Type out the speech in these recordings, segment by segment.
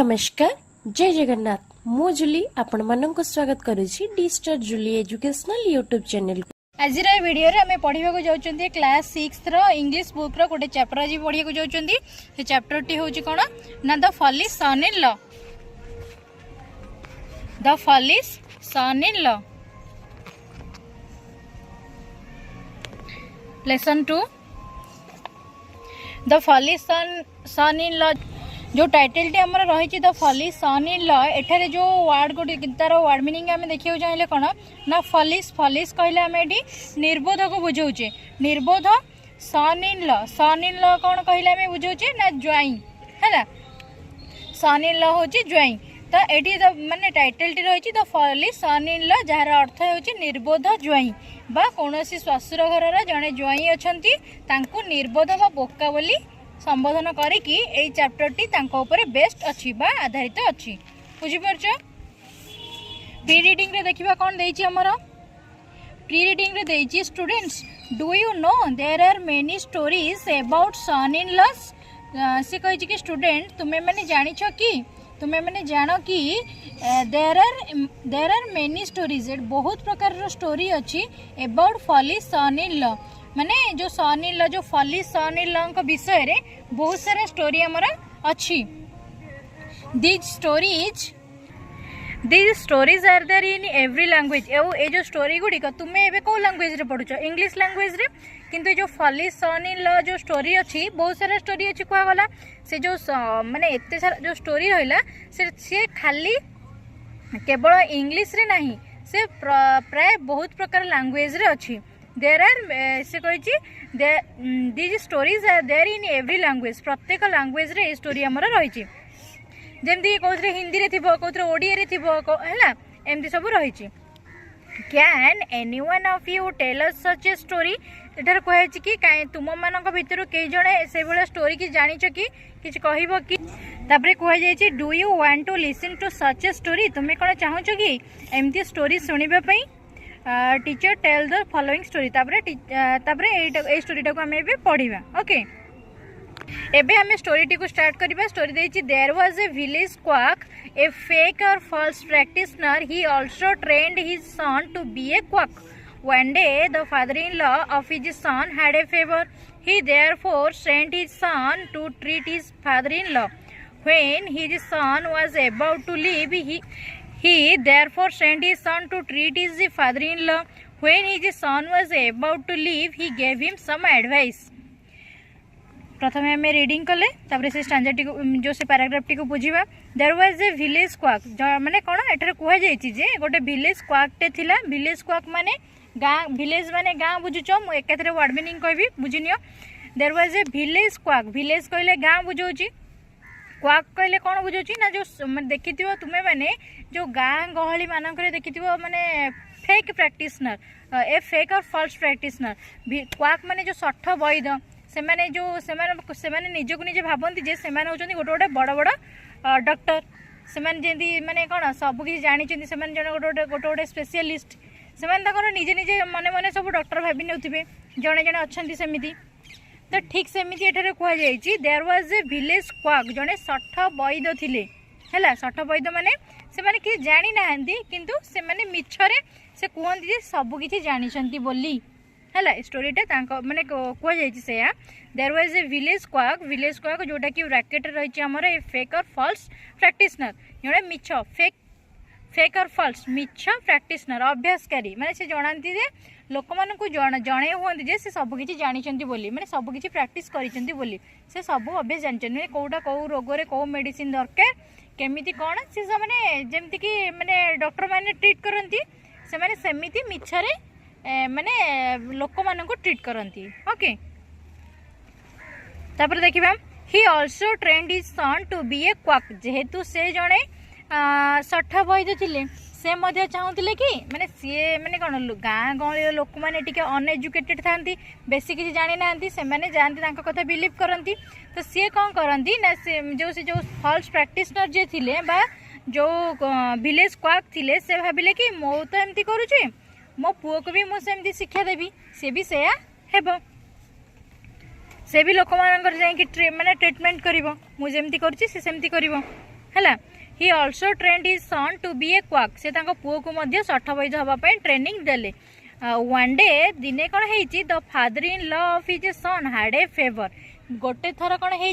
नमस्कार जय जगन्नाथ मु जुली आपण मानक स्वागत करुछि डी स्टार जुली एजुकेशनल यूट्यूब चैनल को। आज वीडियो रे हमें पढ़ा जाऊँ क्लास 6 रो इंग्लिश बुक रो गोटे चैप्टर आज पढ़ा जाऊँ। ये चैप्टर टी हूँ कौन ना the foolish son in law. The foolish son in law lesson 2 the foolish son in law. जो टाइटल टी आमर रही the foolish son in law एठारे जो वर्ड गोटे तार वर्ड मीनिंग आम देखा चाहिए कौन ना फॉलिश फॉलिश कहले आम ये निर्बोध को बुझाऊे। निर्बोध सन इन लॉ कौन कहले आम बुझाऊे ना ज्वाई है। सन इन लॉ हूँ ज्वाई। तो ये माने टाइटल टी रही the foolish son in law जार अर्थ हो निर्बोध ज्वाई बा कौन श्वशुर घर जड़े ज्वाई अच्छा निर्बोध बा बोका बोली संबोधन करिकी ए चैप्टर टी तांको ऊपर बेस्ट अच्छी बा आधारित अच्छी बुझी परछ। प्री रीडिंग रे देखिबा कोन देछि हमर प्री रीडिंग रे देछि students do you know there are many stories about son in laws. से कहि कि स्टूडेंट तुमे माने जानि छ कि तुमे माने जानो कि देयर आर मेनी स्टोरीज बहुत प्रकार रो स्टोरी अछि अबाउट फॉलिश सन इन लॉ माने जो सन इन लॉ जो फॉलिश सन इन लॉ को विषय रे बहुत सारा स्टोरी हमारा अच्छी। These stories are there in every language. ए जो स्टोरी गुड़िक तुम्हें एबे को लैंग्वेज रे पढ़ुछ इंग्लिश लैंग्वेज रे किंतु जो फॉलिश सन इन लॉ जो स्टोरी अच्छी बहुत सारा स्टोरी अच्छी कह गला से जो माने एते सारा जो स्टोरी रहिला से खाली केवल इंग्लिश रे नहीं से प्राय बहुत प्रकार लैंग्वेज रे अच्छी। देर आर से कही these stories are there in every language प्रत्येक लैंग्वेज रे स्टोरी आमर रही जमती कौन हिंदी रे थी कौन ओडिया रे थी है एमती सब रही। Can any one of you tell us such a story. एठार कहे कि तुम मान भितर कई जड़े से भाया स्टोरी की जानिछ कि किछ कहब कि तापरे कहुई do you want to listen to such a story. तुम्हें कौन चाहूँ कि एमती स्टोरी सुनिबा पई teacher tell the following story तापरे ए स्टोरी टाको हमें पढ़िबा। ओके एबे हमें स्टोरी टी को स्टार्ट करबा। स्टोरी देछि there was a village quack a fake और false practitioner he also trained his son to be a quack. One day the father-in-law of his son had a fever. He therefore sent his son to treat his father-in-law. When his son was about to leave, he therefore sent his son to treat his father-in-law. When his son was about to leave, he gave him some advice. प्रथम आम reading कले से stanza T जो से paragraph टी को बुझा। There was a village quack माने कौन एठार कहुई गोटे विलेज क्वाकटे थिला। विलेज क्वाक माने गाँ विलेज माने गाँ बुझुच मु एकाथरे वर्ड मीनिंग कहबी बुझिनियो। There was a village quack village कहले गाँ बुझाऊँ क्वाक कहले कौन बुझाऊँ ना जो देखि तुम्हें माने जो गाँ गहली मानक देखि माने फेक प्रैक्टिशनर ए फेक और फॉल्स प्रैक्टिशनर क्वाक माने जो सठ वैद से निजक निजे भावती जे से गोटे गोटे बड़ बड़ डॉक्टर से माने कौन सब किसी जानते गोटे गोटे गोटे गोटे स्पेशलिस्ट से निजे निजे मने मने सब डॉक्टर भाभी नौथे जड़े जड़े अच्छा सेमती। तो ठीक सेमती एठारे कहुई there was a village quack जड़े सठ वैद थिले है। सठ वैद माने से माने कि जानी ना किंतु से माने मिछरे से कहते सब किसी जानी बोली है। स्टोरीटा माने कहुई से there was a village quack जोटा कि ब्रैकेट रही आमर ए फेक और फॉल्स प्रैक्टिशनर जोड़े मिछ फेक और फॉल्स मिछ प्रैक्टिशनर अभ्यासकारी माने से जनाती लोक मान जड़े हमें से सबकि जानते बोली माने सबकि प्रैक्टिस करिसेंती बोली से सब अभ्यास जानते कौटा कौ रोग कौ मेडिसिन दरकार केमिति कौन से मैंने जमती कि माने डॉक्टर मैंने ट्रीट करती से माने सेमिति मिछरे माने लोक मान को ट्रीट करती। ओके तापर देखिबा he also trained his son to be a quack जेहेतु से जड़े सठ वैद थिले से मध्य चाहूले कि माने सी माने कौन गाँ गहली लोक मैंने टी अनएजुकेटेड था बेसी किसी जानी ना से जाती कथा बिलीव करती। तो सी कौन करती ना से जो फॉल्स प्रैक्टिशनर जे थिले बा जो विलेज क्वाक थिले से भाविले कि मो तो एमती करुचे मो पुओ को भी मुझे शिक्षा देवी सी भी सेया हेबो से भी लोक मानकर जाइए माने ट्रीटमेंट करिवो मु जेमती करछि से सेमती करिवो है he also trained his son to be a quack से पुओ को सठ वैध हाँपाई ट्रेनिंग देले वन डे दिने कौन है the father in law of his son had a fever गोटे थर कौन है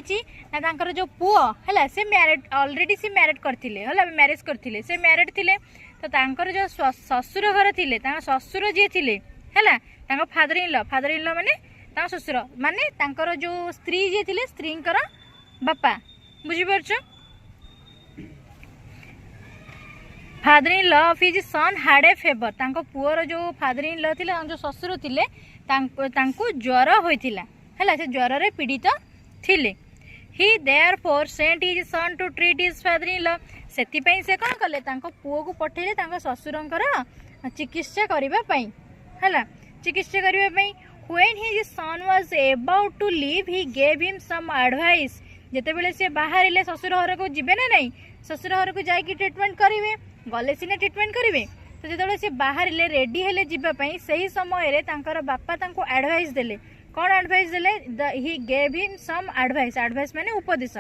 जो पुओ है से मैरिड ऑलरेडी से मैरिड करते मैरिज करते से मैरिड थे तो तांकर जो ससुर घर थे ससुर जी थे है फादर इन लॉ माने ससुर माने तांकर जो स्त्री जी थे स्त्री बापा बुझीपार father in law of his son had a fever तांको पुअर जो फादर इन लॉ थिले जो ससुर थिले तांको ज्वर होइतिला हला से ज्वर रे पीड़ित थिले he therefore sent his son to treat his father in law सेति पई से कोन कले तांको पुओ को पठेले तांको ससुरंकर चिकित्सा करिबा पई हला चिकित्सा करिबा पई when his son was about to leave he gave him some advice जेते बेले से बाहर ससुर घर को जिबे ना नहीं ससुर घर को जाई ट्रीटमेंट करिवे गले सिने ट्रीटमेंट करेंगे तो जो सी बाहर रेडी हेले जीवाई से ही समय रे तांकर बापा तांको एडवाइस देले कौन एडवाइस देले he gave him some advice advice माने उपदेश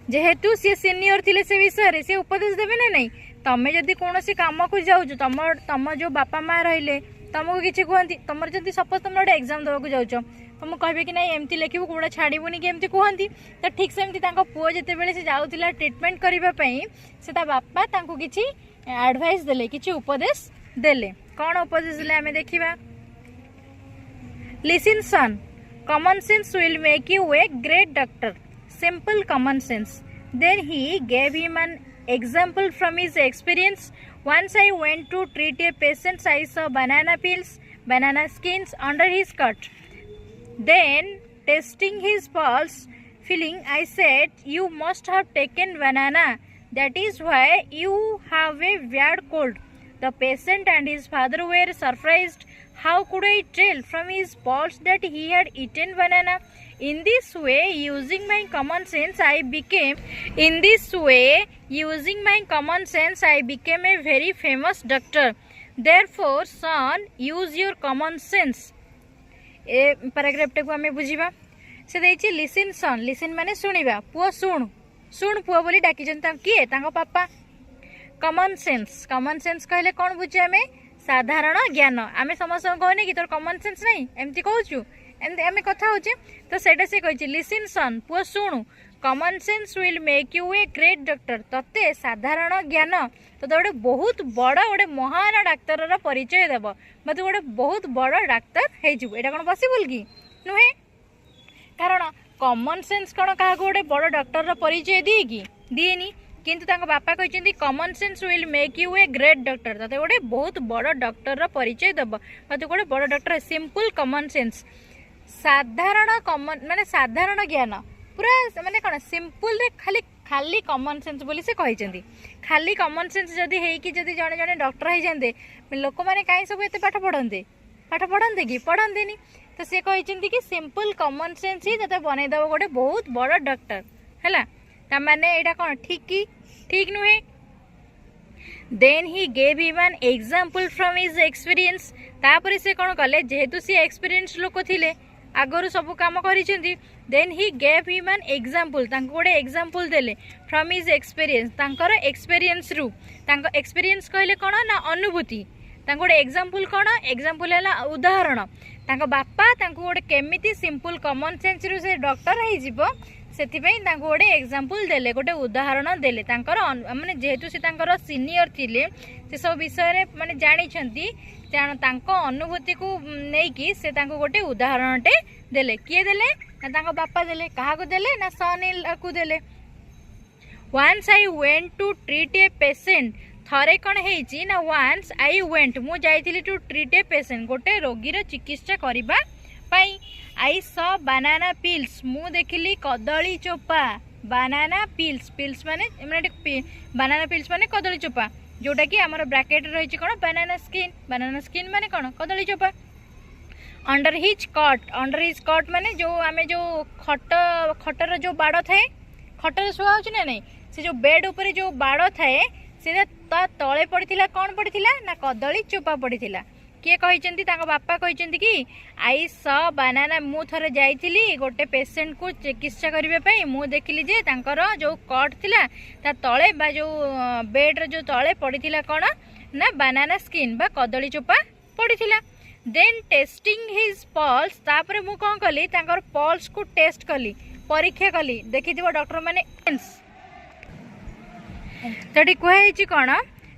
जेहेतु सी सीनियर थिले से विषय से उपदेश देवे ना नहीं तमें जदि कौन काम को जाऊँ तुम जो बापा माँ रहिले तुमको किसी कहती तुम जब सपोज तुम गोटे एग्जाम देवाक जाऊँ तुम कहे कि नहीं एमती लिखू कौड़ा छाड़बूनी कि एमती कहती तो ठीक सेमती पुओ जिते से जाऊला ट्रीटमेंट करने से बापा किसी एडवाइस देले किसी उपदेश देले कौन उपदेश देले आमे देखिबा listen son common sense will make you a great doctor simple common sense then he gave him an example from his experience once I went to treat a patient I saw banana peels banana skins under his cut then testing his pulse feeling I said you must have taken banana that is why you have a bad cold the patient and his father were surprised how could I tell from his pulse that he had eaten banana in this way using my common sense I became a very famous doctor therefore son use your common sense a paragraph टे को हमें बुझीबा से देछि listen सन listen माने सुनिबा पुओ सुन पुओ बोली डाकी जन किए तांको पापा कॉमन सेंस कहले कौन बुझे हमें साधारण ज्ञान आमे समस्त कहने कि तोर कॉमन सेंस नहीं एमती कहूछु एमती आमे कथा होचे तो सेटा से कहिछि लिसन सन पुओ सुनु common sense will make you a great doctor तते साधारण ज्ञान तो गोटे बहुत बड़ गोटे महान डाक्तर परिचय देव मत गोटे बहुत बड़ डाक्तर हो यहाँ कौन पॉसिबल कि नुहे कारण कॉमन सेंस कौन क्या गोटे बड़ डॉक्टर परिचय दिए कि दिएनी किंतु तांको बापा कहते common sense will make you a great doctor तते गोटे बहुत बड़ डॉक्टर परिचय देव मत गोटे बड़ डॉक्टर सिंपल कॉमन सेंस साधारण कॉमन माने साधारण ज्ञान पूरा माने कौन सिंपल रे खाली खाली कॉमन सेंस बोली से कहते खाली कॉमन सेंस जदि हेकि जदि जड़े जड़े डॉक्टर हो जाते लोक मैंने कहीं सब एत पाठ पढ़ते कि पढ़ंतेनी तो सी कहते कि सिंपल कॉमन सेंस ही तते बनईदेव गोटे बहुत बड़ डॉक्टर है ताने यहाँ कौन ठीक नुहे then he gave him an example from his experience तापर से कौन कले जेहेतु सी एक्सपीरियंस लोक थिले आगरू सब काम करिसेंती then he gave him an example तांको गोटे एग्जांपल देले फ्रॉम हिज एक्सपीरियंस तांकर एक्सपीरियंस रु तांको एक्सपीरियंस कहले कोन ना अनुभूति तांको गोटे एग्जांपल कोन एग्जांपल हैला उदाहरण तांको बापा तांको गोटे केमिति सिंपल कॉमन सेंस रु से डॉक्टर हे जिवो सेथिपई तांको गोटे एग्जांपल देले गोटे उदाहरण देले तांकर माने जेहेतु से तांकर सीनियर थिले से सब विषय रे माने जानि छंती तांको अनुभूति को नेकी से तांको गोटे उदाहरण टे देले किए देले ना तांको बापा देले कहा को देले ना सन को देले once I went to treat a patient थरे कौन है ना वंस आई वेंट मु जाइथिली टू ट्रीट ए पेशेंट गोटे रोगीर चिकित्सा करबा पाई आई स बनाना पिल्स मु देखिली कदली चोपा बनाना पिल्स माने बनाना पिल्स माने कदली चोपा जोटा कि आमर ब्रैकेट रही कौन बनाना स्किन माने कौन कदली चोपा अंडर हिज कट माने जो आमे जो खटर जो बाड़ थाए खटर शुआ हो ना नहीं से जो बेड ऊपर जो बाड़ थाए से तले पड़ता कौन पड़ता ना कदली चोपा पड़ता किए कहते बापा कहते कि आई स बानाना मु थरे जाइली गोटे पेसेंट को चिकित्सा करने मु देखिली जे तांकर जो कट थिला ता तले बा जो बेड रे जो तले पड़ी कौन ना बानाना स्किन बा कदली चोपा पड़ी। देन टेस्टिंग हिज पल्स तापर मु कौन कली तांकर पल्स को टेस्ट कली परीक्षा कली देखी डॉक्टर माने तो कहुई कौन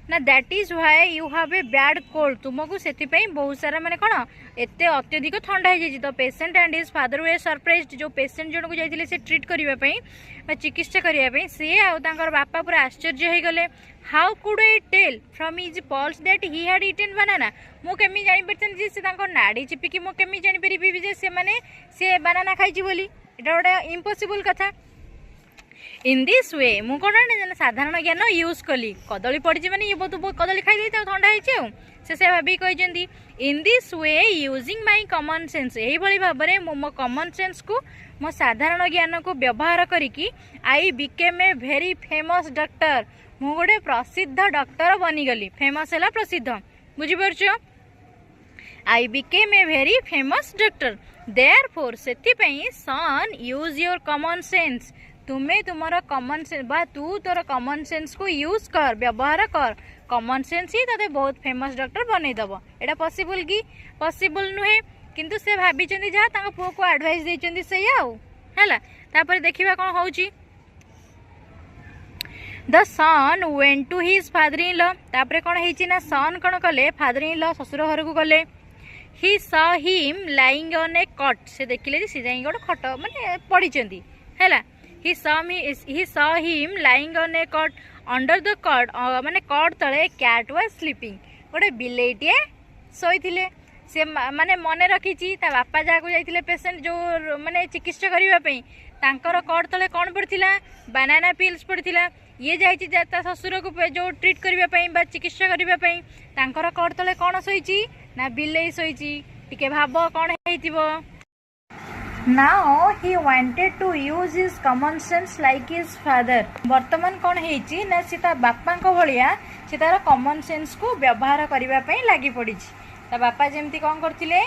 ना that is why you have a bad cold तुमको से बहुत सारा माने कौन एत अत्यधिक ठंडा हो जाए। तो patient and his father way surprised जो पेसेंट जन को जाइए से ट्रीट करने चिकित्सा करने सी आर बापा पूरा आश्चर्य हो गले। How could I tell from his pulse that he had eaten banana मु केमी जानि परछन से नाड़ी चिपिकी मु केमी जानि परिबी जे से माने से बनाना खाइची बोली एटा गोटे इम्पॉसिबल कथा। इन दिस वे मु कौन साधारण ज्ञान यूज कली कदली पड़ी मैंने ये बहुत कदली खाई ठंडा से भाभी कहते in this way using my common sense यही भाव में मो कमन सेन्स को मो साधारण ज्ञान को व्यवहार करी I became a very famous doctor मु गोटे प्रसिद्ध डॉक्टर बनीगली फेमस है प्रसिद्ध बुझीपार I became a very famous doctor therefore सेथिपई son use your common sense तुम्हें तुमर कमन सेन्स बा तू तोर कमन सेन्स को यूज कर व्यवहार कर कमन सेन्स ही ते बहुत फेमस डॉक्टर बनईदेव एटा पॉसिबल कि पॉसिबल नुहे किंतु से भाभी जहाँ पुओ को एडवाइस देइचंदी से है तापर देखिबा कौन होउची। The son went to his father in law तापर कौन होइची ना सन कौन कले फादर इन लॉ ससुर घर को गले। He saw him lying on A cut से देखिले से जाई गोटे खट माने पड़ीचंदी हैला। He saw him lying on a cot under the cot माने कट तले कैट वाज स्लीपिंग गोटे बिलेईटे शोइथिले से माने मने रखीची ता बापा जहाँ को जाइथिले पेशेंट जो माने चिकित्सा करबा पई तांकर कट तले कौन पड़थिला बनाना पिल्स पड़थिला ये जाइची ता ससुर को जो ट्रीट करबा पई बा चिकित्सा करबा पई तांकर कट तले कौन शोइची ना बिलेई शोइची टिके भाबो कौन हेइथिबो। Now he wanted to use his common sense like his father वर्तमान कौन हेइची ना से ता बापा को भलिया से तार कॉमन सेंस को व्यवहार करबा पई लागि पड़ी ता बापा जेमती कौन करथिले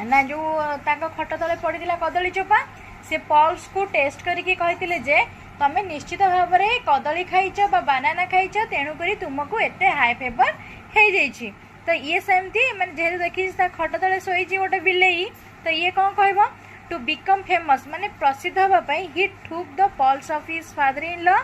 ना जो ताको खट तले पड़ीला कदली चोपा से पल्स को टेस्ट करके कहथिले जे तमे निश्चित भाव में कदली खाइछ बा बनाना खाइछ तेणु करी तुमको एते हाई फेवर हे जाइछि। तो ये सेमती माने जेहे देखि ता खट तले सोइछि गोटे बिलेई तो ये कौन कहबो टू बिकम फेमस माने प्रसिद्ध होगापाई he took the pulse of his father in law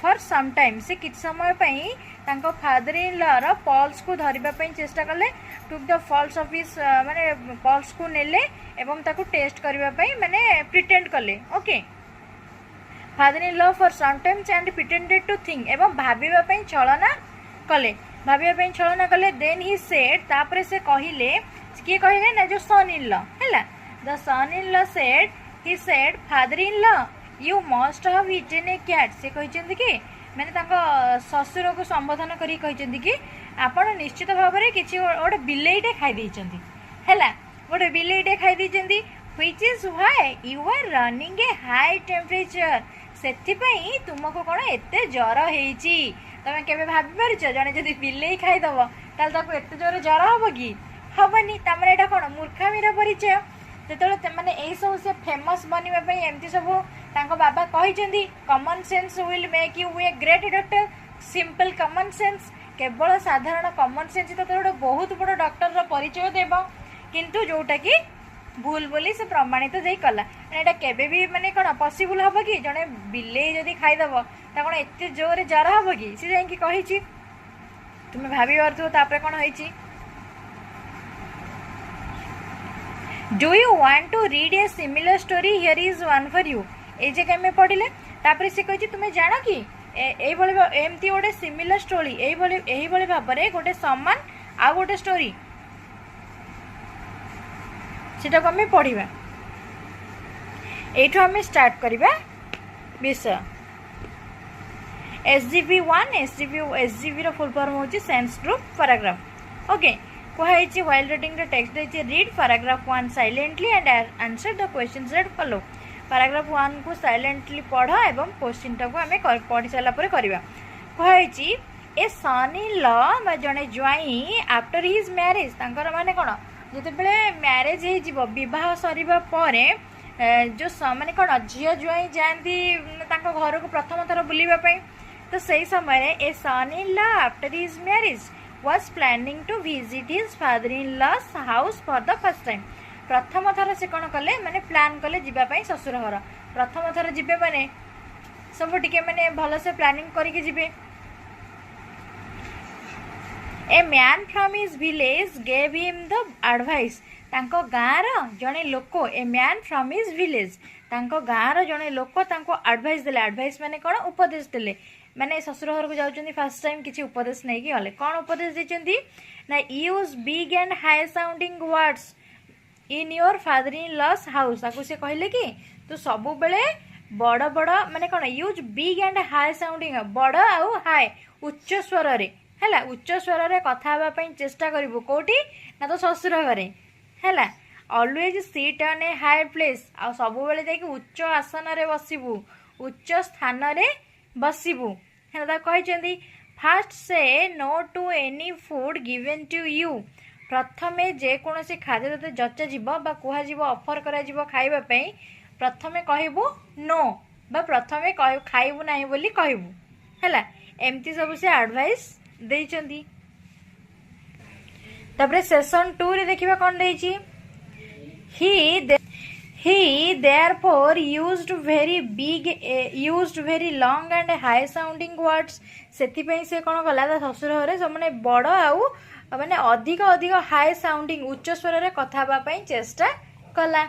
for some time से किछ समय पई तांको फादर इन लॉ रो पल्स को धरिबा पई चेष्टा करले took the pulse of his माने पल्स को नेले एवं ताको टेस्ट करबा पई माने प्रिटेंड करले okay father in law for some times and pretended to think एवं भाबिबा पई छलना कले देन ही सेड तापरे से कहिले किए कहिले ना जो सन इन लॉ हैला The son-in-law said, father-in-law, you must have eaten a cat. से कहते कि मैंने तांको ससुर को संबोधन करी कहते कि आपण निश्चित भाव में किसी गोटे बिलेईटे खाई देइचंदी हैला गोटे बिलेईटे खाई देइचंदी which is why you are running a high temperature सेथिपई तुमको कोन एते ज्वर हेइची तमे केबे भाबी परछ जने जदी बिलेई खाई दबो ताल ताको एते ज्वर ज्वर होबो कि हबनी तमरे एटा कोन मूर्खामीर परिचय जो मैंने यही सब से फेमस बनवाई एमती सब बाबा कहते common sense will make you a great doctor simple common sense केवल साधारण कॉमन सेंस तो गोटे बहुत बड़ डॉक्टर परिचय देव किंतु जोटा कि भूल बोली से प्रमाणित तो कला एटा केबे भी माने कौन पॉसिबल हम कि जड़े बिलेई जदि खाईदेव तो कौन एत जोर ज्वर हम कि सी जाकि कही तुम्हें भाभी पार्थो कौन होइची। Do you want to read a similar story? Here is one for you. ए जगह में पढ़िले तापर से कहि तुम्हें जान कि एई भली एमती गोटे सिमिलर स्टोरी एई भली भाव में गोटे समान आ गोटे स्टोरी सेटा को हमें पढ़िबा एठो हमें स्टार्ट करिबा विषय SGP1 SGP रो फुल फॉर्म होची सेंस ग्रुप पैराग्राफ ओके कहुई while reading the text read paragraph 1 silently and answer the questions that follow paragraph 1 को silently पढ़ एवं क्वेश्चन टाको आमे पढ़ी सारा पर करबा कहुई ए सन इन ल जड़े ज्वाई आफ्टर हिज मैरिज तांकर माने कौन जितेबले मैरिज हो बह सरिबा परे जो माने कौन झील ज्वाई जाती घर को प्रथम थर बुलापी तो सही समय ए सन इन ल after his marriage was planning to visit his father-in-law's house for the first time प्रथम थर से कौन कले माने प्लान कले जीवाई ससुर घर प्रथम थर जीवे माने सब टिके माने भल से प्लानिंग करके जीवे a man from his village gave him the advice तांको गाँर जड़े लोक a man from his village तांको गाँर जड़े लोक तांको एडवाइस देले एडवाइस माने कौन उपदेश देले माने ससुर घर को जाउछन्ती फर्स्ट टाइम किसी उपदेश नहीं कि गले कौन उपदेश देछन्ती ना use big and high sounding words in your father in loss house ताकू से कहले कि तू सब बेले बड़ बड़ माने कौन use big and high sounding बड़ आउ हाई उच्च स्वर रे हैला उच्च स्वर रे कथा हबा पई चेष्टा करिवो कोठी ना तो ससुर घरे हैला always sit on a high place आ सब बेले जाई उच्च आसन रे बसिबू उच्च स्थान रे बसिबू है कहते फास्ट से no to any food given to you प्रथमे जेकोसी खाद्य ते जचा जीव बा कह ऑफर करा खाइबा प्रथमे कहबू नो बा प्रथमे खाइबू नहीं बोली कहबू हैला एमती सब से एडवाइस देइचंदी तबरे सेशन 2 रे देखिबा कोन देइची He therefore used very long and high sounding words सेतिपई से कौन कला ससुर घरे सब माने बड़ आउ माने अधिक अधिक हाई साउंडिंग उच्च स्वर रे कथा बा पई चेष्टा कला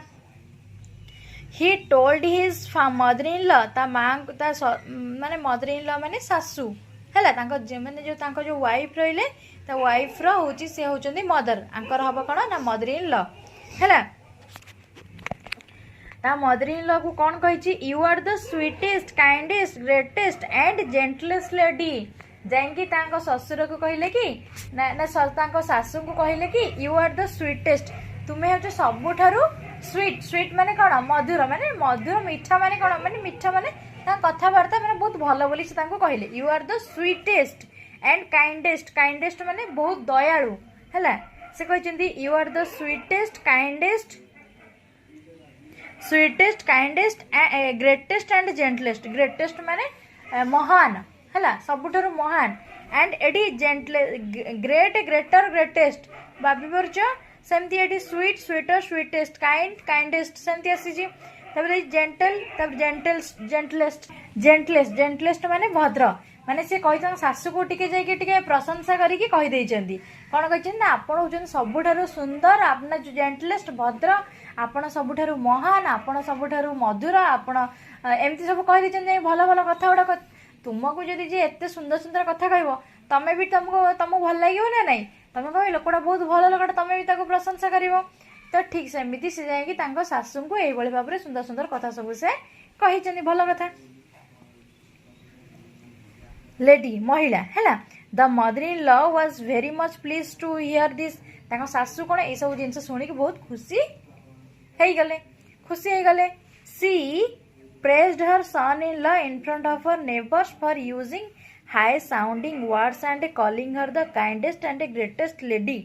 ही टोल्ड हिज मदर इन ल ता मां ता माने मदर इन ल माने सासू हैला तांको माने जो वाइफ रहिले ता वाइफ रो होची से होचंदी मदर आंकर हबो कोन ना मदर इन ल हैला ता मदर इन लॉ को कौन कही you are the sweetest kindest greatest and gentlest lady जाइंकी तांको ससुर को कहले कि ना सासू को कहले कि यू आर द स्वीटेस्ट तुम्हें हो सबुठारु स्वीट स्वीट माने कौन मधुर मीठा माने कौन माने मीठा माने कथबार्ता माने बहुत भल बोली से कहले you are the sweetest and kindest माने बहुत दयालु हैला से कहते you are the sweetest kindest greatest and gentlest greatest माने महान हैला सबुठारु महान एंड एडी ग्रेटेस्ट भाभी पारछ सेमती एडी स्वीटर स्वीटेस्ट काइंडेस्ट सेमती आसी तबरे जेंटलेस्ट माने भद्र माने से कही सासू को टिके प्रशंसा करके कही देइचंदी कौन कही ना आपण होचन सबुठारु सुंदर आपना जेंटलेस्ट भद्र आपण सबुठारु महान आपण सबुठारु मधुर आपण एमती सब कही देइचंदी भल भल कथा गुडा तुमको जदि जे एते सुंदर सुंदर कथा कहबो तमे भी तुमको भल लागियो ना नहीं तमे कह लोकटा बहुत भल लोकटा तमे भी ताको प्रशंसा करिवो तो ठीक सेमिति से जाएगी तांको सासू को एई बळे भाबरे सुंदर सुंदर कथा सब से कहिचंदी भल कथा लेडी महिला हैला the mother in law was very much please to hear this तांको सासू कोन ए सब जिंस सुनी के बहुत खुशी हे गले सी praised her son-in-law in front of her neighbors for using high sounding words and calling her the kindest and greatest lady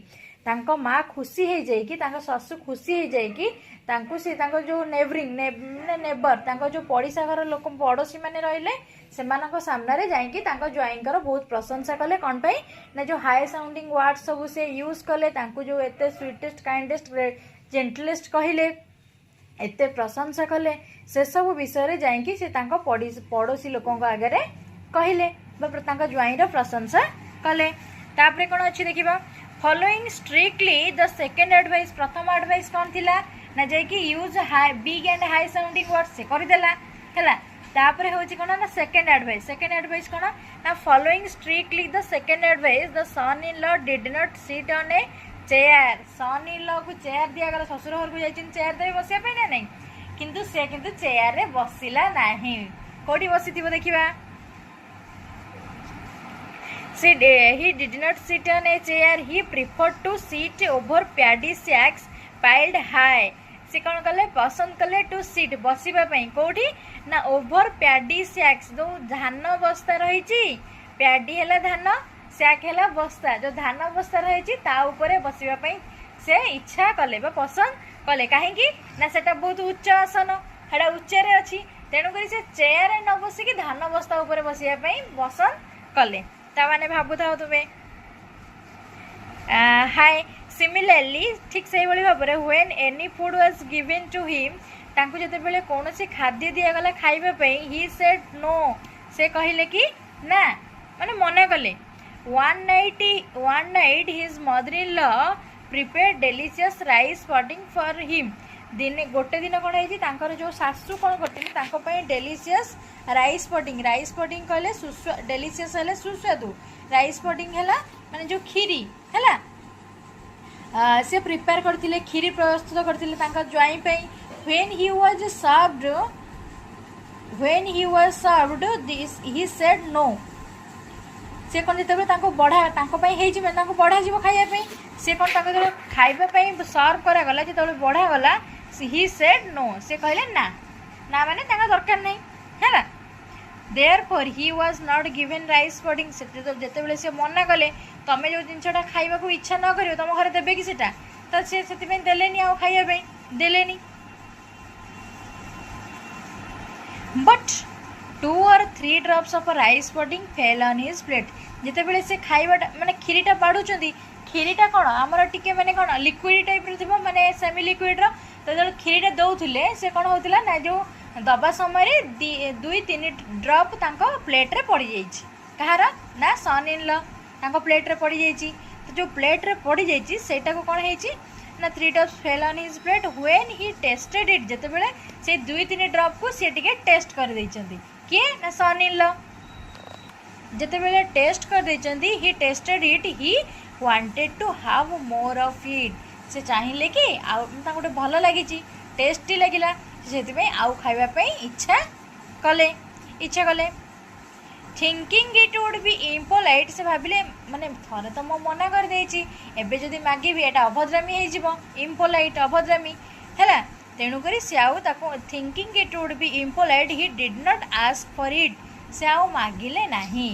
तांको माँ खुशी हो जाएगी तांको ससु खुशी हो जाएगी तांको से तांको जो नेबर तांको जो पड़िशा घर लोक पड़ोशी माने रहिले सेमानक सामने रे जाइकी तांको ज्वाइंकर बहुत प्रशंसा कले कौन पाई ना जो हाई साउंडिंग वर्ड सब से यूज कले तांको जो एते स्वीटेस्ट काइंडेस्ट जेंटलेस्ट कहले एते प्रशंसा कले से सब विषय जाइकी से तांको पड़ोशी लोकों आगे कहले ज्वाइंर प्रशंसा कले तापरे कौन अच्छी देखिबा following strictly the second advice प्रथम एडवाइस कौन थिला ना जाइकी use high big and high sounding word से करदेला हैला तापरे होची कोन ना सेकेंड एडवाइस कोन ना following strictly the second advice the son in law did not sit on a chair son in law को चेयर दिया गला ससुर घर को जाइछिन चेयर दे बसिया पे ना नहीं किंतु से किंतु चेयर रे बसिला नाही कोडी बसिथिबो देखिबा he did not sit on a chair he preferred to sit over paddy sacks piled high से कौन कले पसंद कले टू सीट बसिबा पई कोठी ना ओवर पैडी सैक्स जो धान बस्ता रही प्याडी है धान, सैक है बस्ता, जो धान बस्ता रही बसवाई से इच्छा कले पसंद कले कहीं ना सेटा बहुत उच्च आसन, सेटा उच्चरे अच्छी, तेणुक से चेयर न बसिकी धान बस्ता उपर बसवाई पसंद कले। ताने भावु था तुम्हें हाय। सिमिलरली ठीक से भाव में when any food was given to him, तांको जते बेले कौन सी खाद्य दिगला खाइबा ही सेड नो, से कहले कि ना माने मना कले। One night his mother in law prepare delicious rice pudding for him, दिने गोटे दिन कौन है जो सासू कौन करते डेलीशियस राइस पुडिंग कहले डेलीशियस है सुस्वादु, राइस पुडिंग है माने जो खीरी है से प्रिपेयर करथिले, खीरी प्रस्तुत करथिले ज्वाई पे। when he was served this he said no, से कौन जिते बढ़ा बढ़ा जीव खाइबा से कौन खाइबापी सर्व करागला जो बढ़ा गला ही सेड नो, से कहले ना ना माने दरकार नहीं है। Therefore he was not given rice pudding, जिते बड़े से मना कले तमें जो जिनटा खाइबा इच्छा न कर तुम घर देवे कि सेटा, तो से देलेनी आ खाइबा देलेनी। But 2 or 3 drops of rice pudding fell on his plate, जिते बड़े से खाइबाटा माने खीरीटा बाड़ुचंदी, खीरीटा कौन आमर टिके माने कौन लिक्विड टाइप रो थिबो माने सेमी लिक्विड रो, तो जो खीरीटा दौले से कौन होतिला ना जो दबा समय 2-3 ड्रप तांको प्लेट रे पड़ जाइछि, कहार ना सन इन लॉ तांको प्लेट रे पड़ जाइछि। तो जो प्लेट रे पड़ जाइछि सेटा को कौन हेछि ना 3 drops fail on his plate when he tasted it, जते बेले से 2-3 ड्रप को से टिके टेस्ट कर दैछंती किए ना सन इन लॉ, जते बेले टेस्ट कर दैछंती he tasted it he wanted to have more of it, से चाहिए कि आ गोटे भल लगी टेस्टी लगिला से आउ खाइबा इच्छा कले। Thinking it would be impolite, से भाविले माने थरे तो मो मना कर देछि एबे जदि मागिबी एटा अभद्रामी हे जिवो, इम्पोलाइट अभद्रामी हैला, तेणु करी से आउ ताको thinking it would be impolite he did not ask for it, से आउ मागिले नाही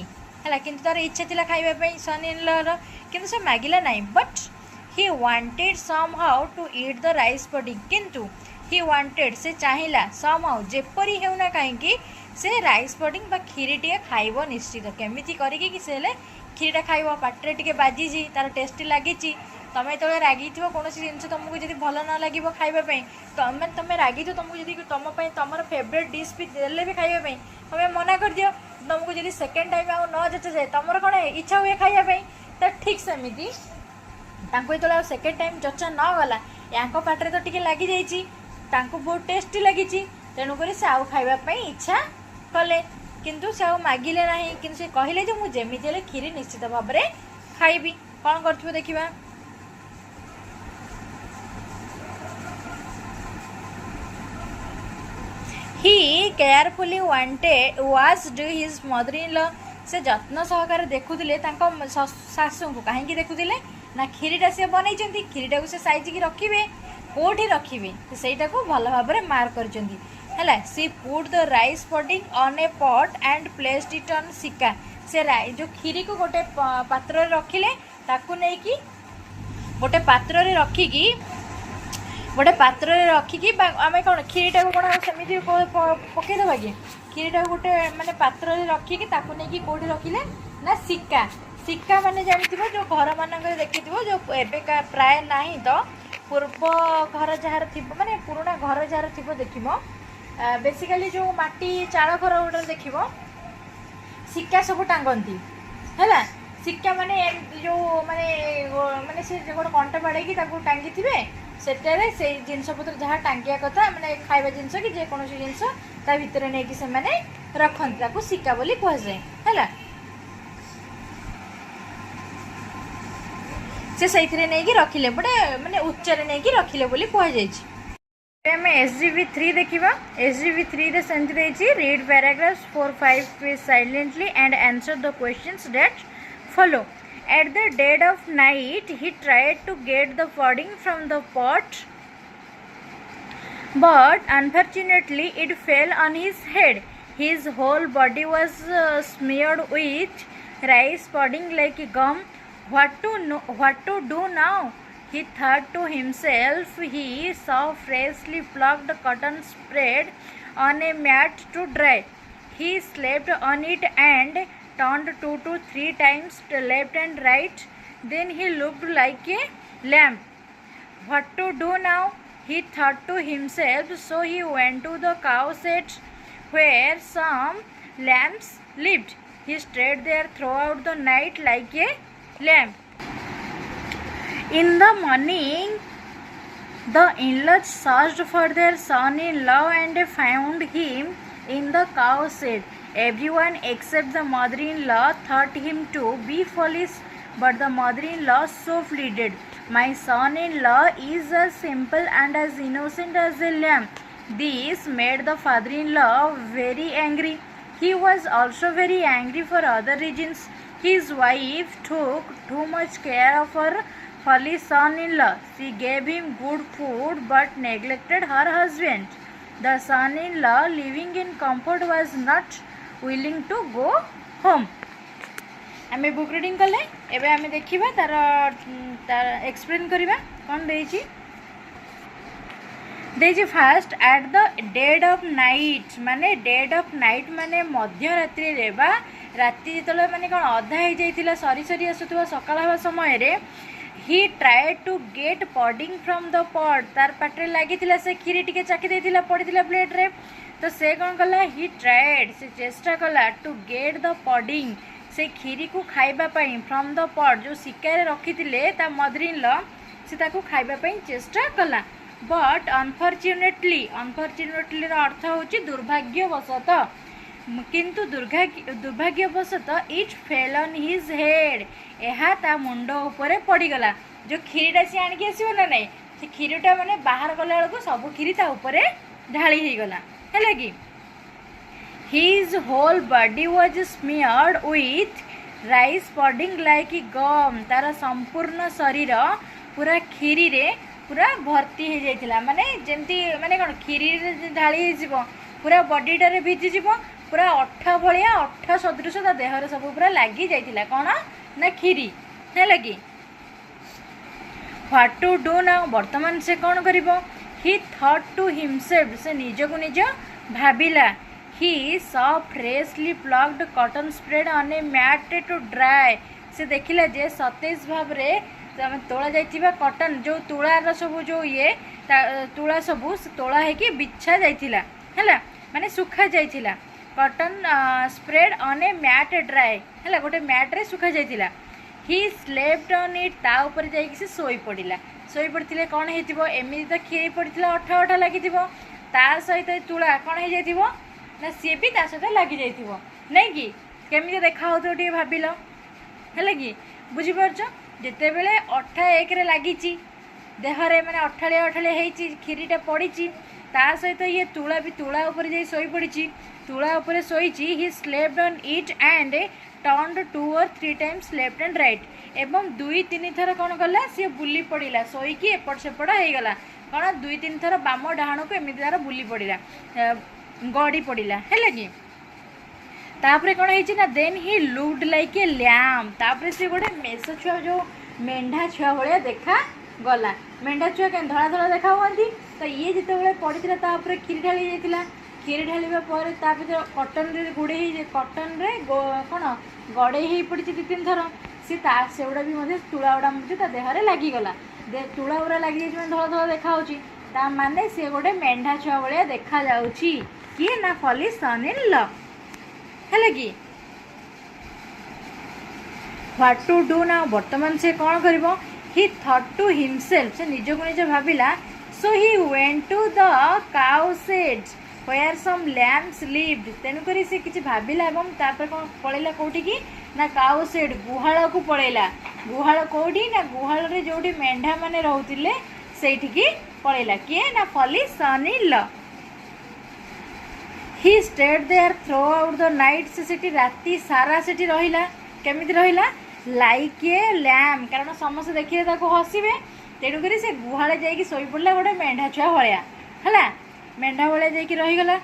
हैला, किंतु तार इच्छा थिला खाइबा पई सन इन लॉ रो, किंतु से मागिला नाही। But he wanted somehow to eat the rice pudding, किंतु ही वांटेड से चाहिला समहाउ जेपरी हेउना कहीं से राइस पुडिंग बा खीरी टे खाइबो निश्चित, केमिति करिकी कि से खीरीटा खाइबो पाटरे टिके बाजी तार टेस्टी लगी, तुम जो रागी थो कौन जिन तुमको जब भल न लगे खाइबापी तुम रागी थो तुमको जब तुम फेवरेट डिश भी देले भी खाइबापी तुम्हें मना कर दियो, तुमको जब सेकेंड टाइम आउ न जचे जाए तुम कौन इच्छा हुए खाइबापी, तो ठीक सेमती जो सेकेंड टाइम जचा न गला या पाटरे तो टिके लगी जाइए बहुत टेस्टी लगी, तेणुक से आउ खाइबापी इच्छा कले, किंतु से आउ मागिले ना, कि से कहले जो मुझे खीरी निश्चित भाव में खाइबी। कौन कर देखा he carefully watched his mother in law, से जत्न सहकार देखुले शाशु को कहीं देखुले ना खीरीटा सी बनई, खीरीटा को से साइज की रखिए कौटी रखिए सेटा को भल भाव में मार्क कर। She put the rice pudding on a pot and placed it on सिक्का, से जो खीरी को गोटे पात्र रखिले ताकू नहीं कि गोटे पात्र रखिकी आम कौन खीरीटा को कौन सेमती पकईदे कि खीरीटा गोटे माने पात्र रखिकी नहीं कौटी रखिले ना सिक्का माने जानी जो घर मानक देखी जो एबेका प्राय ना तो पूर्व घर जार थी माने पुराना घर जार थी देख बेसिकली जो माटी चाल घर गोटे देख सिक्का सब टांगती है, सिक्का माने जो माने माने से गोटे कंटा बाड़े टांगी थे सेटारे से जिनस पत्र जहाँ टांगिया कथा माने खाइबा जिनस कि जेकोसी जिनस ता भितर नहीं कि से माने रखती सिक्का बोली कहुए है, से नहीं रखिले बड़े माने उच्चरे नहीं रखिले बोली कहुए। आम SGV3 देखा SGV3 रे सेंट देछि read paragraphs 4-5 silently and answer the questions that follow. At the dead of night he tried to get the pudding from the pot but unfortunately it fell on his head. His whole body was smeared with rice pudding like gum. What to do now? He thought to himself. He saw freshly plucked cotton spread on a mat to dry. He slept on it and turned 2 to 3 times to left and right. Then he looked like a lamb. What to do now? He thought to himself. So he went to the cow shed where some lambs lived. He stayed there throughout the night like a lamb. In the morning, the in-laws searched for their son-in-law and found him in the cow shed. Everyone except the mother-in-law thought him to be foolish, but the mother-in-law so pleaded, "My son-in-law is as simple and as innocent as a lamb." This made the father-in-law very angry. He was also very angry for other reasons. His wife took too much care of her foolish son-in-law. She gave him good food but neglected her husband. The son-in-law, living in comfort, was not willing to go home. आमे book reading कले एबे आमे देखिबा तार explain करिबा कोन देछि fast at the dead of night माने मध्य रात्रि रे बा राति जतले माने कोन अधा हे जाइतिला सरी आसुतबा सकाळ हवा समय रे he tried to get pudding from the pot तार पाटरे लागितिला से खीरी टिके चाकी देतिला पडितिला प्लेट रे तो से कोन कला ही ट्राइड से चेष्टा कला टू गेट द पडिंग से खीरी को खाइबा पई फ्रॉम द पॉट जो सिकार रखितिले ता मदर इन लॉ से ताको खाइबा पई चेष्टा कला बट अनफॉर्चुनेटली अर्थ होची दुर्भाग्यवशत किंतु दुर्भाग्यवशत it fell on his head एहा ता मुंड ऊपर पड़ीगला जो खीरीटा सी आनिक आसो ना नहीं से खीरीटा माने बाहर गला बेलू सब खीरी ता ऊपर ढाली हो गला है कि his whole body was smeared with rice pudding like gum तार संपूर्ण शरीर पूरा खीरी रे पूरा भर्ती हो जाइतिला माने जेमती माने कोन खीरी रे ढाली हो पूरा बॉडीटा रे भिजी जीवो पूरा अठा भलिया अठा सदृश ता देह रे सब पूरा लागी जाइतिला कोन ना खीरी है लगी व्हाट टू डू नाउ वर्तमान से कौन करिवो ही थॉट टू हिमसेल्फ से निज को निज भाबिला he saw freshly plucked cotton spread on a mat to dry से देखिला जे सतेज भाव रे तोला जाइतिबा कॉटन जो तुलार सब जो ये तुला सब तोला है कि बिछा जाइतिला हैला माने सुखा जाइतिला cotton spread on a mat dry हैला गोटे मैट रे सुखा जाइतिला ही स्लेप्ट ऑन इट ता ऊपर जाई कि से सोई पड़तिले कोन हेतिबो एमि त खीरी पड़तिला अठा अठा लागितिबो ता सहित तुला कोन हे जाइतिबो ना सी भी ता सहित लागी जाइतिबो नै कि केमि देखा होतो टी भाबिलो हैला कि बुझि परछो जेते बेले अठा एक रे लागिची देहरे माने अठाळे हेची खीरीटा पड़ीची ता सहित ये तुला भी तुला ऊपर जाई सोई पड़ीची तुला ऊपर सोईची he slept on it and turned 2 or 3 times left and right एवं 2-3 थर कौन कला सी बुली पड़ा शोईकी एपट सेपट हो गला कौन 2-3 थर बाम डाण को एमती तार बुली पड़ा गड़ी पड़ा है कि तापर कौन है then he looked like a lamp तापर से गोटे मेष छुआ जो मेढ़ा छुआ भाया देखा गला मेढ़ा छुआ कहीं धड़ा धड़ा देखा हुआ तो ये जिते पड़ता तापर खीरी ढाली जाता खीरी ढालिबा पर कटन रे गुड़े कटन रे कौन गड़े हो पड़ी 2-3 थर सी सेगुड़ा भी तुला गुड़ा देहरे लगिगला तुला गुड़ा लगी धड़ा धड़ा देखा माने सी गोटे मेढ़ा छुआ भाया देखा किए ना फॉली सन इन लॉ है कि व्हाट टू डू ना वर्तमान से कौन करिवो ही थॉट टू हिमसेल्फ से निज को निज भाविला so he went to the cow shed where some lambs lived तेणुक से किसी भाविला एवं तापर कौन पड़ेला कौटी की ना काउ शेड गुहाल को पड़ेला गुहाल कौटी ना गुहाल रे जोटी मेंढा माने रहउतिले सेठी पड़ेला किए ना फॉली son in law he stayed there throughout the night से राति सारा से रहिला केमिति रहिला लाइक ए लैम्प कारण समस्त देखिए ताको हसिबे तेणुक से गुहाले जाइकी सोई पड़ला गोटे मेढ़ा छुआ भाया है मेढ़ा भाया जाइकी रहीगला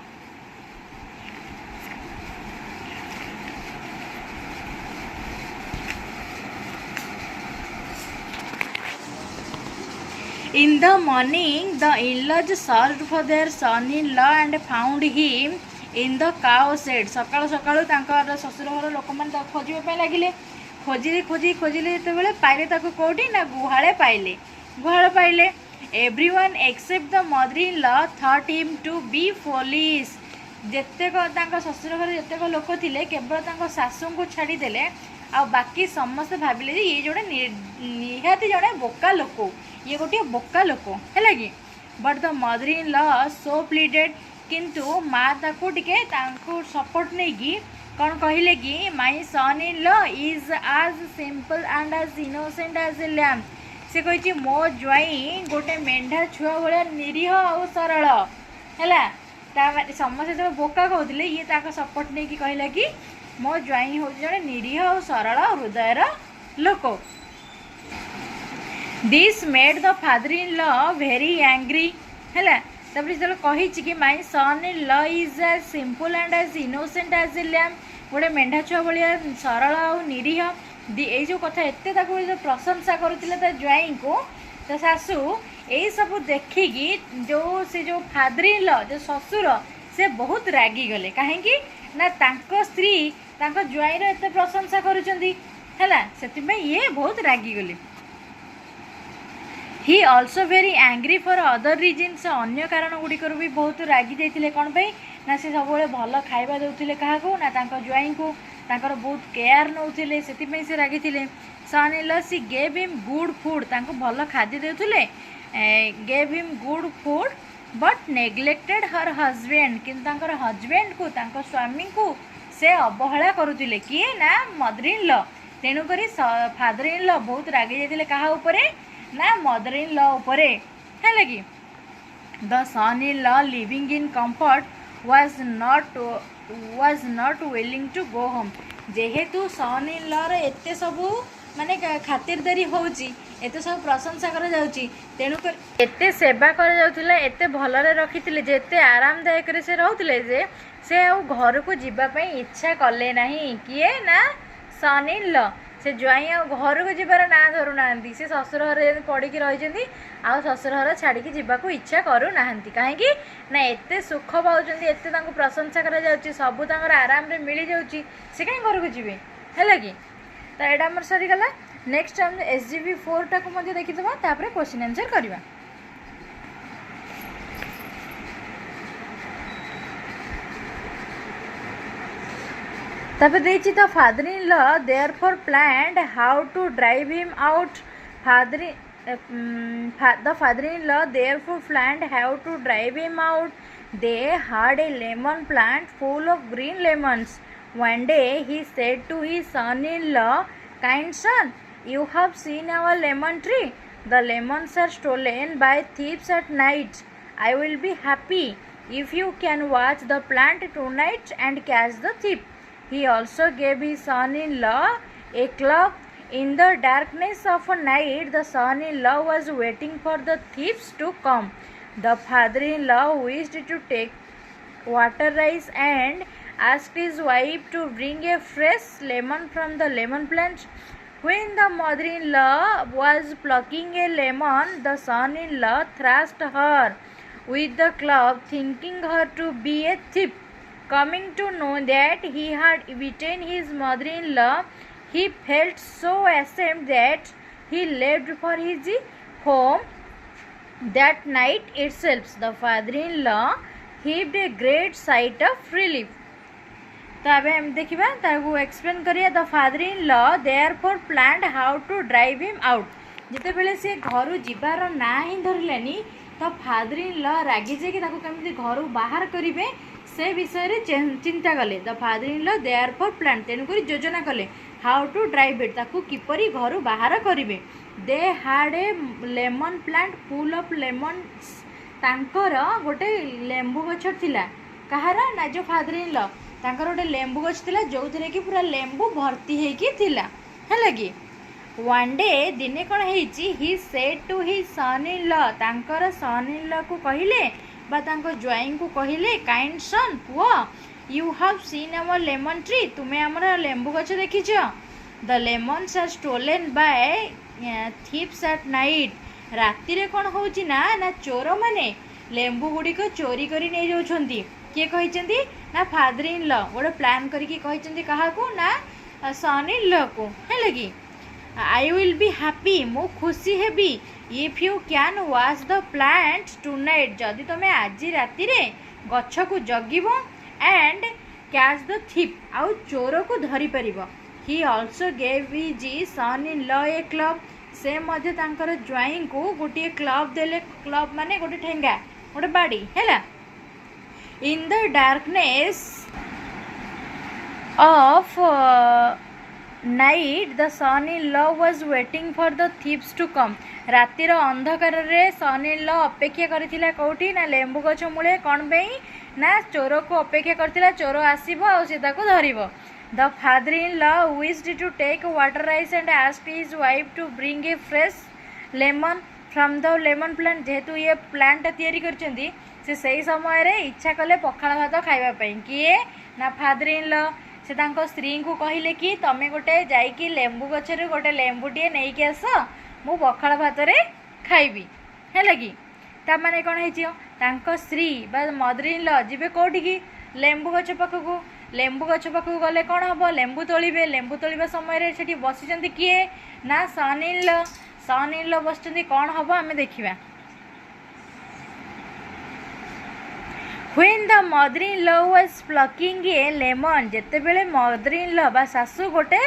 In the morning, the in-laws searched for their son-in-law and found him in the cow shed. ସକାଳୁ ସକାଳୁ ତାଙ୍କର ଶ୍ୱଶୁର ଘର ଲୋକମାନେ ତାକୁ ଖୋଜିବା ପାଇଁ ଲାଗିଲେ। ଖୋଜିଲେ ଯେତେବେଳେ ପାଇଲେ ତାକୁ କେଉଁଠି ନା ଗୁହାଳେ ପାଇଲେ। Everyone except the mother-in-law thought him to be foolish. ଯେତେକ ତାଙ୍କ ଶ୍ୱଶୁର ଘରେ ଯେତେକ ଲୋକ ଥିଲେ କେବଳ ତାଙ୍କ ଶାଶୁଙ୍କୁ ଛାଡ଼ିଦେଲେ ଆଉ ବାକି ସମସ୍ତେ ଭାବିଲେ ଯେ ଇଏ ଜଣେ ନିହାତି ଜଣେ ବୋକା ଲୋକ, ଇଏ ଗୋଟିଏ ବୋକା ଲୋକ ହେଲା କି। But the mother in law so pleaded, କିନ୍ତୁ ମା ତାକୁ ଟିକେ ତାଙ୍କୁ ସପୋର୍ଟ ନେଇକି କ'ଣ କହିଲେ କି my son in law is as simple and as innocent as a lamb. ସେ କହିଛି ମୋ ଜ୍ୱାଇଁ ଗୋଟେ ମେଣ୍ଢା ଛୁଆ ଭଳିଆ ନିରୀହ ଆଉ ସରଳ ହେଲା। ତାମାନେ ସମସ୍ତେ ଯେତେବେଳେ ବୋକା କହୁଥିଲେ ଇଏ ତାଙ୍କ ସପୋର୍ଟ ନେଇକି କହିଲା କି ମୋ ଜ୍ୱାଇଁ ହେଉଛି ଜଣେ ନିରୀହ ଆଉ ସରଳ ହୃଦୟର ଲୋକ। This made the father in law very angry ହେଲା। ତାପରେ ଯେତେବେଳେ କହିଛି କି my son in law is as simple and as innocent as a lamb, ଗୋଟେ ମେଣ୍ଢା ଛୁଆ ଭଳିଆ ସରଳ ଆଉ ନିରୀହ, ଏଇ ଯେଉଁ କଥା ଏତେ ତାକୁ ପ୍ରଶଂସା କରୁଥିଲେ ତା ଜ୍ୱାଇଁଙ୍କୁ, ତା ଶାଶୁ ଏଇସବୁ ଦେଖିକି ସେ ଯେଉଁ ଫାଦର ଇନ୍ ଲ ଯେଉଁ ଶ୍ୱଶୁର ସେ ବହୁତ ରାଗିଗଲେ। କାହିଁକି ନା ତାଙ୍କ ସ୍ତ୍ରୀ ତାଙ୍କ ଜ୍ୱାଇଁର ଏତେ ପ୍ରଶଂସା କରୁଛନ୍ତି ହେଲା, ସେଥିପାଇଁ ଇଏ ବହୁତ ରାଗିଗଲେ। He also very angry for other reason, ସେ ଅନ୍ୟ କାରଣ ଗୁଡ଼ିକରୁ ବି ବହୁତ ରାଗି ଯାଇଥିଲେ। କ'ଣ ପାଇଁ ନା ସେ ସବୁବେଳେ ଭଲ ଖାଇବା ଦେଉଥିଲେ କାହାକୁ ନା ତାଙ୍କ ଜ୍ୱାଇଁଙ୍କୁ, ତାଙ୍କର ବହୁତ କେୟାର ନେଉଥିଲେ, ସେଥିପାଇଁ ସେ ରାଗିଥିଲେ। Son in law she gave him good food, ତାଙ୍କୁ ଭଲ ଖାଦ୍ୟ ଦେଉଥିଲେ, gave him good food but neglected her husband, କିନ୍ତୁ ତାଙ୍କର ହଜବେଣ୍ଡକୁ ତାଙ୍କ ସ୍ୱାମୀଙ୍କୁ ସେ ଅବହେଳା କରୁଥିଲେ। କିଏ ନା ମଦର ଇନ୍ ଲ। ତେଣୁକରି ଫାଦର ଇନ୍ ଲ ବହୁତ ରାଗି ଯାଇଥିଲେ କାହା ଉପରେ ନା ମଦର ଇନ୍ ଲ ଉପରେ ହେଲା କି। The son in law living in comfort was not willing to go home. ଯେହେତୁ ସନ୍ ଇନ୍ ଲର ଏତେ ସବୁ ମାନେ ଖାତିରଦାରୀ ହେଉଛି, ଏତେ ସବୁ ପ୍ରଶଂସା କରାଯାଉଛି, ତେଣୁକରି ଏତେ ସେବା କରାଯାଉଥିଲା, ଏତେ ଭଲରେ ରଖିଥିଲେ ଯେ, ଏତେ ଆରାମଦାୟକରେ ସେ ରହୁଥିଲେ ଯେ ସେ ଆଉ ଘରକୁ ଯିବା ପାଇଁ ଇଚ୍ଛା କଲେ ନାହିଁ। କିଏ ନା ସନ୍ ଇନ୍ ଲ। ସେ ଜ୍ୱାଇଁ ଆଉ ଘରକୁ ଯିବାର ନାଁ ଧରୁନାହାନ୍ତି, ସେ ଶ୍ୱଶୁର ଘରେ ଯେମିତି ପଡ଼ିକି ରହିଛନ୍ତି ଆଉ ଶ୍ୱଶୁର ଘର ଛାଡ଼ିକି ଯିବାକୁ ଇଚ୍ଛା କରୁନାହାନ୍ତି। କାହିଁକି ନା ଏତେ ସୁଖ ପାଉଛନ୍ତି, ଏତେ ତାଙ୍କୁ ପ୍ରଶଂସା କରାଯାଉଛି, ସବୁ ତାଙ୍କର ଆରାମରେ ମିଳିଯାଉଛି, ସେ କାହିଁ ଘରକୁ ଯିବେ ହେଲା କି। ତ ଏଇଟା ଆମର ସରିଗଲା। ନେକ୍ସଟ ଆମେ SGV 4ଟାକୁ ମଧ୍ୟ ଦେଖିଦେବା, ତାପରେ କ୍ୱେଶ୍ଚିନ୍ ଆନ୍ସର କରିବା। ତାପରେ ଦେଇଛି the father in law therefore planned how to drive him out. The father-in-law therefore planned how to drive him out. They had a lemon plant full of green lemons. One day he said to his son-in-law, kind son, you have seen our lemon tree. The lemons are stolen by thieves at night. I will be happy if you can watch the plant tonight and catch the thief. He also gave his son-in-law a club. In the darkness of a night, the son-in-law was waiting for the thieves to come. The father-in-law wished to take water rice and asked his wife to bring a fresh lemon from the lemon plant. When the mother-in-law was plucking a lemon, the son-in-law thrashed her with the club, thinking her to be a thief. Coming to know that he had beaten his mother-in-law, he felt so ashamed that he left for his home that night itself. The father-in-law heaved a great sigh of relief. तो अबे हम देखिबा ताकू explain करिया। The father in law therefore planned how to drive him out. जिते बेले से घरु जिबार ना ही धरलेनी तो फादर इन ल रागी जे कि ताकू केमती घरु बाहर करिवे से विषय रे चिंता कले। The father in law therefore plan तेनु करी योजना कले हाउ टू ड्राइव इट, ताकू किपरि घरु बाहर करिवे। They had a lemon plant full of lemons. तांकर गोटे लेंबू गछ थिला। कहार ना जो फादर इन ल तांकर गोटे लेंबू गछ थिला जो थरे कि पूरा लेंबू भर्ती हेकी थिला है कि। वन डे दिने कौन हेची he said to his son in law, तांकर सन इन ल को कहिले बा तांको ज्वाइन को कहिले काइंड सन पुआ you have seen our lemon tree, तुमे हमर लेंबू गछ देखिछ। The lemons are stolen by thieves at night, ରାତିରେ କ'ଣ ହେଉଛି ନା ନା ଚୋର ମାନେ ଲେମ୍ବୁ ଗୁଡ଼ିକ ଚୋରି କରି ନେଇଯାଉଛନ୍ତି। କିଏ କହିଛନ୍ତି ନା ଫାଦର ଇନ୍ ଲ ଗୋଟେ ପ୍ଲାନ୍ କରିକି କହିଛନ୍ତି କାହାକୁ ନା ସନ୍ ଇନ୍ ଲକୁ, ହେଲା କି ଆଇ ୱିଲ୍ ବି ହାପି ମୁଁ ଖୁସି ହେବି if you can watch the plant tonight ଯଦି ତୁମେ ଆଜି ରାତିରେ ଗଛକୁ ଜଗିବ ଆଣ୍ଡ କ୍ୟାଚ୍ ଦ ଥିପ୍ ଆଉ ଚୋରକୁ ଧରିପାରିବ। He also gave his son in law a club ସେ ମଧ୍ୟ ତାଙ୍କର ଜ୍ୱାଇଁଙ୍କୁ ଗୋଟିଏ କ୍ଲବ୍ ଦେଲେ। କ୍ଲବ୍ ମାନେ ଗୋଟେ ଠେଙ୍ଗା ଗୋଟେ ବାଡ଼ି, ହେଲା। In the darkness of night the son in law was waiting for the thieves to come ରାତିର ଅନ୍ଧକାରରେ ସନ୍ ଇନ୍ ଲ ଅପେକ୍ଷା କରିଥିଲା କେଉଁଠି ନା ଲେମ୍ବୁ ଗଛ ମୂଳେ। କ'ଣ ପାଇଁ ନା ଚୋରକୁ ଅପେକ୍ଷା କରିଥିଲା, ଚୋର ଆସିବ ଆଉ ସେ ତାକୁ ଧରିବ। The father in law wished to take water rice and asked his wife to bring a fresh lemon from the lemon plant ଯେହେତୁ ଇଏ ପ୍ଲାଣ୍ଟଟା ତିଆରି କରିଛନ୍ତି ସେ ସେହି ସମୟରେ ଇଚ୍ଛା କଲେ ପଖାଳ ଭାତ ଖାଇବା ପାଇଁ। କିଏ ନା ଫାଦର ଇନ୍ ଲ ସେ ତାଙ୍କ ସ୍ତ୍ରୀଙ୍କୁ କହିଲେ କି ତମେ ଗୋଟେ ଯାଇକି ଲେମ୍ବୁ ଗଛରୁ ଗୋଟେ ଲେମ୍ବୁଟିଏ ନେଇକି ଆସ ମୁଁ ପଖାଳ ଭାତରେ ଖାଇବି, ହେଲା କି। ତାମାନେ କ'ଣ ହେଇଛି ତାଙ୍କ ସ୍ତ୍ରୀ ବା ମଦର ଇନ୍ ଲ ଯିବେ କେଉଁଠିକି ଲେମ୍ବୁ ଗଛ ପାଖକୁ। ଲେମ୍ବୁ ଗଛ ପାଖକୁ ଗଲେ କ'ଣ ହେବ ଲେମ୍ବୁ ତୋଳିବେ। ଲେମ୍ବୁ ତୋଳିବା ସମୟରେ ସେଠି ବସିଛନ୍ତି କିଏ ନା ସନ୍ ଇନ୍ ଲ। ସନ୍ ଇନ୍ ଲ ବସିଛନ୍ତି, କ'ଣ ହେବ ଆମେ ଦେଖିବା। When the mother-in-law was plucking a lemon ଯେତେବେଳେ ମଦର ଇନ୍ ଲ ବା ଶାଶୁ ଗୋଟେ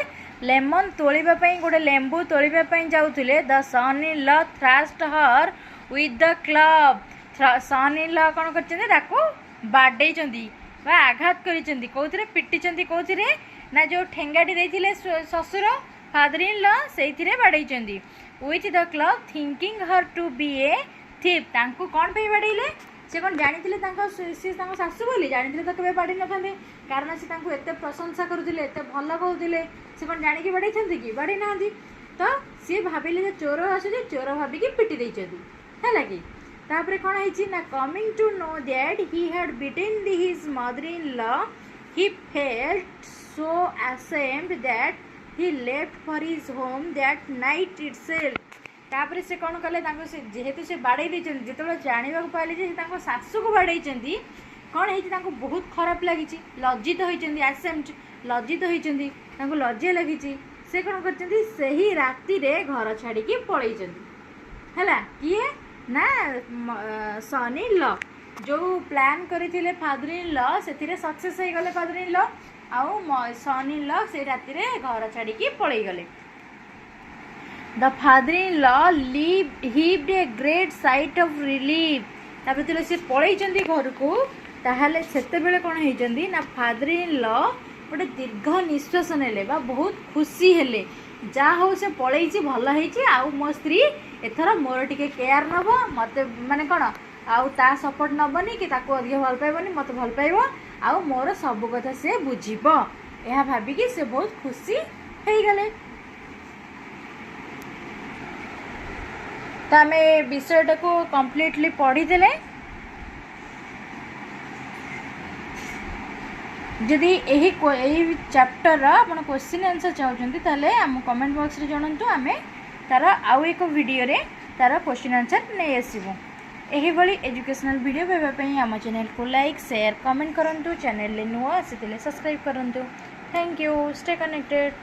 ଲେମନ୍ ତୋଳିବା ପାଇଁ ଗୋଟେ ଲେମ୍ବୁ ତୋଳିବା ପାଇଁ ଯାଉଥିଲେ the son in law thrashed her with the club son in law କ'ଣ କରିଛନ୍ତି ତାକୁ ବାଡ଼େଇଛନ୍ତି ବା ଆଘାତ କରିଛନ୍ତି। କେଉଁଥିରେ ପିଟିଛନ୍ତି, କେଉଁଥିରେ ନା ଯେଉଁ ଠେଙ୍ଗାଟି ଦେଇଥିଲେ ଶ୍ୱଶୁର ଫାଦର ଇନ୍ ଲ ସେଇଥିରେ ବାଡ଼େଇଛନ୍ତି। With the club thinking her to be a thief ତାଙ୍କୁ କ'ଣ ପାଇଁ ବାଡ଼େଇଲେ ସେ କ'ଣ ଜାଣିଥିଲେ ସିଏ ତାଙ୍କ ଶାଶୁ ବୋଲି ଜାଣିଥିଲେ ତ କେବେ ବାଡ଼େଇ ନଥାନ୍ତେ, କାରଣ ସେ ତାଙ୍କୁ ଏତେ ପ୍ରଶଂସା କରୁଥିଲେ ଏତେ ଭଲ କହୁଥିଲେ। ସେ କ'ଣ ଜାଣିକି ବାଡ଼େଇଛନ୍ତି କି ବାଡ଼େଇ ନାହାନ୍ତି। ତ ସିଏ ଭାବିଲେ ଯେ ଚୋର ଆସୁଛି ଚୋର ଭାବିକି ପିଟି ଦେଇଛନ୍ତି, ହେଲା କି। ତାପରେ କ'ଣ ହେଇଛି ନା coming to know that he had beaten his mother in law he felt so ashamed that he left for his home that night itself ତାପରେ ସେ କ'ଣ କଲେ ତାଙ୍କୁ ସେ ଯେହେତୁ ସେ ବାଡ଼େଇ ଦେଇଛନ୍ତି ଯେତେବେଳେ ଜାଣିବାକୁ ପାଇଲେ ଯେ ସେ ତାଙ୍କ ଶାଶୁକୁ ବାଡ଼େଇଛନ୍ତି କ'ଣ ହେଇଛି ତାଙ୍କୁ ବହୁତ ଖରାପ ଲାଗିଛି। ଲଜ୍ଜିତ ହୋଇଛନ୍ତି ashamed ଲଜ୍ଜିତ ହୋଇଛନ୍ତି ତାଙ୍କୁ ଲଜ୍ଜା ଲାଗିଛି। ସେ କ'ଣ କରିଛନ୍ତି ସେହି ରାତିରେ ଘର ଛାଡ଼ିକି ପଳେଇଛନ୍ତି, ହେଲା। କିଏ ନା ସନ୍ ଇନ୍ ଲ ଯେଉଁ ପ୍ଲାନ୍ କରିଥିଲେ ଫାଦର ଇନ୍ ଲ ସେଥିରେ ସକ୍ସେସ୍ ହେଇଗଲେ ଫାଦର ଇନ୍ ଲ ଆଉ ସନ୍ ଇନ୍ ଲ ସେଇ ରାତିରେ ଘର ଛାଡ଼ିକି ପଳେଇଗଲେ। The father in law heaved a great sigh of relief ତାପରେ ଯେତେବେଳେ ସେ ପଳେଇଛନ୍ତି ଘରକୁ ତାହେଲେ ସେତେବେଳେ କ'ଣ ହେଇଛନ୍ତି ନା ଫାଦର ଇନ୍ ଲ ଗୋଟେ ଦୀର୍ଘ ନିଶ୍ୱାସ ନେଲେ ବା ବହୁତ ଖୁସି ହେଲେ। ଯାହା ହଉ ସେ ପଳେଇଛି ଭଲ ହେଇଛି ଆଉ ମୋ ସ୍ତ୍ରୀ ଏଥର ମୋର ଟିକେ କେୟାର ନେବ ମୋତେ ମାନେ କ'ଣ ଆଉ ତା ସପୋର୍ଟ ନେବନି କି ତାକୁ ଅଧିକ ଭଲ ପାଇବନି ମୋତେ ଭଲ ପାଇବ ଆଉ ମୋର ସବୁ କଥା ସେ ବୁଝିବ ଏହା ଭାବିକି ସେ ବହୁତ ଖୁସି ହେଇଗଲେ। ତ ଆମେ ଏ ବିଷୟଟାକୁ କମ୍ପ୍ଲିଟଲି ପଢ଼ିଦେଲେ। ଯଦି ଏହି ଚାପ୍ଟରର ଆପଣ କ୍ୱେଶ୍ଚିନ୍ ଆନ୍ସର୍ ଚାହୁଁଛନ୍ତି ତାହେଲେ ଆମ କମେଣ୍ଟ ବକ୍ସରେ ଜଣାନ୍ତୁ, ଆମେ ତା'ର ଆଉ ଏକ ଭିଡ଼ିଓରେ ତା'ର କ୍ୱେଶ୍ଚିନ୍ ଆନ୍ସର୍ ନେଇ ଆସିବୁ। ଏହିଭଳି ଏଜୁକେସନାଲ୍ ଭିଡ଼ିଓ ପାଇବା ପାଇଁ ଆମ ଚ୍ୟାନେଲକୁ ଲାଇକ୍ ସେୟାର କମେଣ୍ଟ କରନ୍ତୁ। ଚ୍ୟାନେଲରେ ନୂଆ ଆସିଥିଲେ ସବସ୍କ୍ରାଇବ୍ କରନ୍ତୁ। Thank you, stay connected.